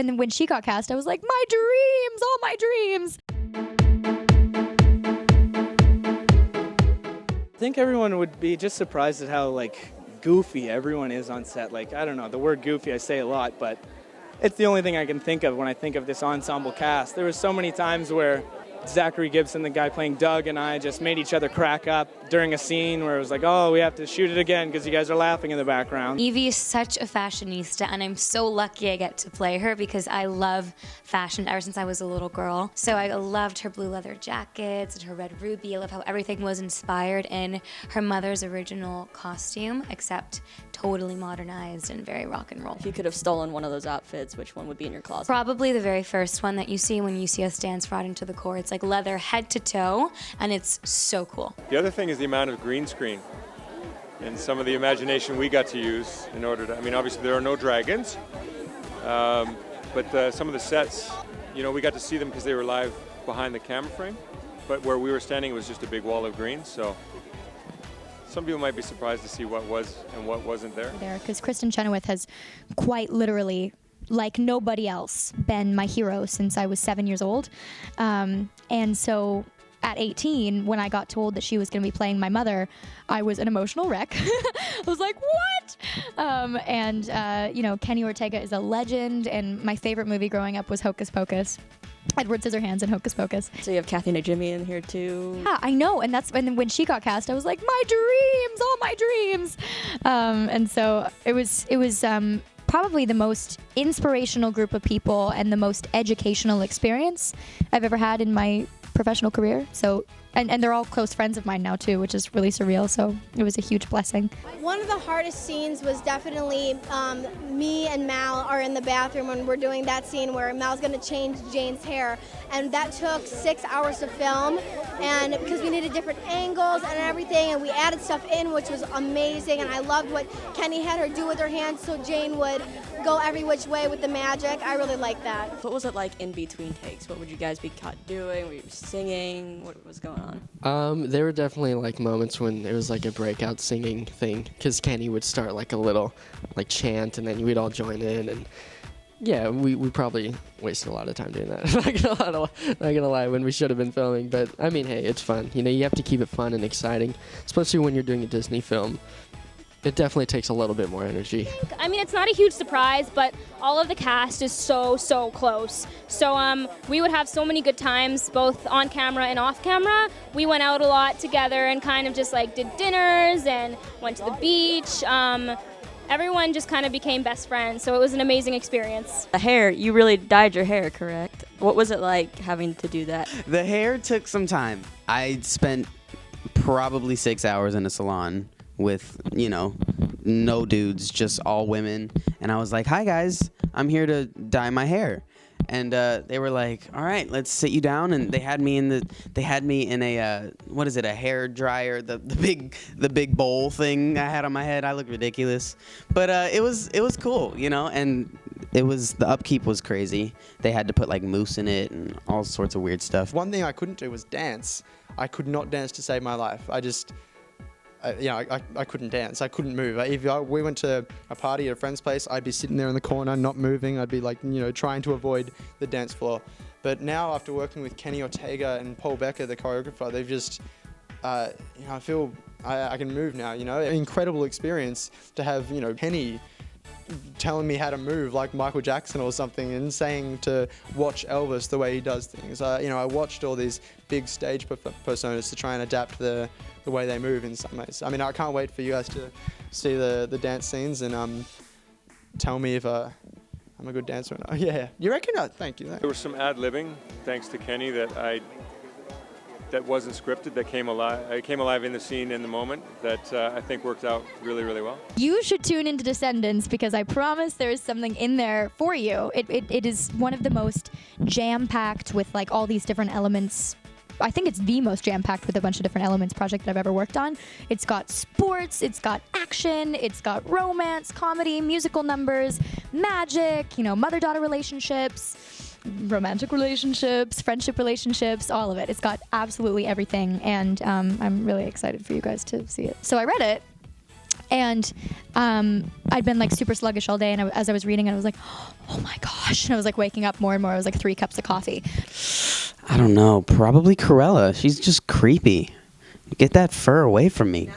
And then when she got cast, I was like, my dreams, all my dreams. I think everyone would be just surprised at how, like, goofy everyone is on set. Like, I don't know, the word goofy I say a lot, but it's the only thing I can think of when I think of this ensemble cast. There were so many times where Zachary Gibson, the guy playing Doug, and I just made each other crack up during a scene where it was like, oh, we have to shoot it again because you guys are laughing in the background. Evie is such a fashionista, and I'm so lucky I get to play her because I love fashion ever since I was a little girl. So I loved her blue leather jackets and her red ruby. I love how everything was inspired in her mother's original costume, except totally modernized and very rock and roll. If you could have stolen one of those outfits, which one would be in your closet? Probably the very first one that you see when you see us dance right into the core. It's like leather head to toe, and it's so cool. The other thing is the amount of green screen and some of the imagination we got to use in order to, I mean, obviously there are no dragons, but some of the sets, you know, we got to see them because they were live behind the camera frame, but where we were standing, it was just a big wall of green, so some people might be surprised to see what was and what wasn't there. Because Kristen Chenoweth has quite literally, like nobody else, been my hero since I was 7 years old. And so at 18, when I got told that she was going to be playing my mother, I was an emotional wreck. I was like, what? You know, Kenny Ortega is a legend, and my favorite movie growing up was Hocus Pocus. Edward Scissorhands and Hocus Pocus. So you have Kathy Najimy in here too. Yeah, I know, and when she got cast, I was like, my dreams, all my dreams. And so it was probably the most inspirational group of people and the most educational experience I've ever had in my professional career. So, and they're all close friends of mine now too, which is really surreal. So it was a huge blessing. One of the hardest scenes was definitely me and Mal are in the bathroom when we're doing that scene where Mal's going to change Jane's hair. And that took 6 hours to film, and because we needed different angles and everything, and we added stuff in, which was amazing. And I loved what Kenny had her do with her hands so Jane would go every which way with the magic. I really liked that. What was it like in between takes? What would you guys be caught doing? Were you singing? What was going on? There were definitely like moments when it was like a breakout singing thing, because Kenny would start like a little like chant, and then we'd all join in, and yeah, we probably wasted a lot of time doing that. Not gonna lie, when we should have been filming, but I mean, hey, it's fun. You know, you have to keep it fun and exciting, especially when you're doing a Disney film. It definitely takes a little bit more energy. I mean, it's not a huge surprise, but all of the cast is so close. So we would have so many good times, both on camera and off camera. We went out a lot together and kind of just like did dinners and went to the beach. Everyone just kind of became best friends, so it was an amazing experience. The hair, you really dyed your hair, correct? What was it like having to do that? The hair took some time. I spent probably 6 hours in a salon with, you know, no dudes, just all women. And I was like, hi guys, I'm here to dye my hair. And they were like, all right, let's sit you down. And they had me in a what is it, a hair dryer, the big bowl thing I had on my head. I looked ridiculous, but it was cool, you know. And the upkeep was crazy. They had to put like mousse in it and all sorts of weird stuff. One thing I couldn't do was dance. I could not dance to save my life. I couldn't dance. I couldn't move. If we went to a party at a friend's place, I'd be sitting there in the corner, not moving. I'd be like, you know, trying to avoid the dance floor. But now, after working with Kenny Ortega and Paul Becker, the choreographer, they've just, you know, I feel I can move now. You know, an incredible experience to have, you know, Kenny telling me how to move like Michael Jackson or something, and saying to watch Elvis the way he does things. You know, I watched all these big stage personas to try and adapt the way they move in some ways. I mean, I can't wait for you guys to see the dance scenes and tell me if I'm a good dancer or not. Yeah, you reckon? Thank you. There was some ad-libbing, thanks to Kenny, that wasn't scripted, that came alive. It came alive in the scene, in the moment, that I think worked out really, really well. You should tune into Descendants, because I promise there is something in there for you. It is one of the most jam-packed with like all these different elements. I think it's the most jam-packed with a bunch of different elements project that I've ever worked on. It's got sports, it's got action, it's got romance, comedy, musical numbers, magic, you know, mother-daughter relationships, romantic relationships, friendship relationships, all of it. It's got absolutely everything, and I'm really excited for you guys to see it. So I read it, And I'd been like super sluggish all day, and as I was reading it, I was like, oh my gosh. And I was like waking up more and more. I was like 3 cups of coffee. I don't know. Probably Corella. She's just creepy. Get that fur away from me.